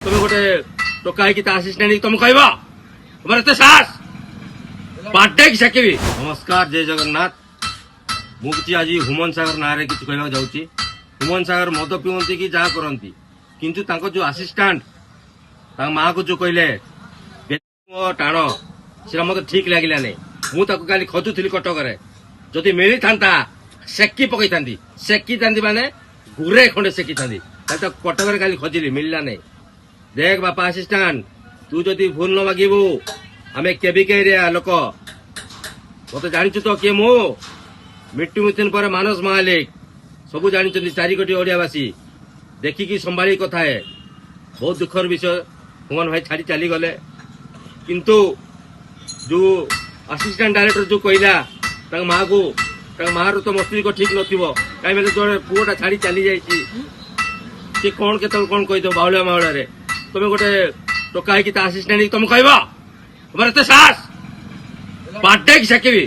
তুমি গোটে ଟୋକା ହେଇକି ତା ଆସିଷ୍ଟାଣ୍ଟ ହେଇକି ତମେ କହିବ ତମର ଏତେ ସାହସ ବାର୍ଥଡେ କି ସେକିବି। ନମସ୍କାର, ଜୟ ଜଗନ୍ନାଥ। ମୁଁ କିଛି ଆଜି ହୁମନ ସାଗର ନାଁରେ କିଛି କହିବାକୁ ଯାଉଛି। ହୁମନ ସାଗର ମଦ ପିଅନ୍ତି କି ଯାହା କରନ୍ତି, କିନ୍ତୁ ତାଙ୍କ ଯୋଉ ଆସିଷ୍ଟାଣ୍ଟ ତାଙ୍କ ମାଆକୁ ଯୋଉ କହିଲେ ଟାଣ, ସେଟା ମତେ ଠିକ ଲାଗିଲାନି। ମୁଁ ତାକୁ କାଲି ଖୋଜୁଥିଲି କଟକରେ, ଯଦି ମିଳିଥାନ୍ତା ସେକି ପକେଇଥାନ୍ତି। ସେକିଥାନ୍ତି ମାନେ ଗୁରେ ଖଣ୍ଡେ ସେକିଥାନ୍ତି। ତାକୁ କଟକରେ କାଲି ଖୋଜିଲି, ମିଳିଲା ନାହିଁ। देख बापा असिस्टांट, तू जदि भूल न मागिबू आमे केबिके एरिया लोक मत जानिछु तो किए मु मिट्टू मिथुन पर मानस महालिक सबू जानिछन्ती चारि कोटी ओडियावासी देखिकी संभाली कथा है। बहुत दुखर विषय, हुमन भाई छाड़ी चली गले, किंतु जो असिस्टेंट डायरेक्टर जो कहला माँ को माँ तो मस्तिष्क ठीक नथिबो कहीं जो पुओटा छाड़ी चली जाइछि से कौन के कौन कहीद बाहुलिया माहुलिया रे तुम गोटे टोका ହେଇକି ତା ଆସିଷ୍ଟାଣ୍ଟ ହେଇକି ତମେ କହିବ ତମର ଏତେ ସାହସ ବାର୍ଥଡେ କି ସେକିବି।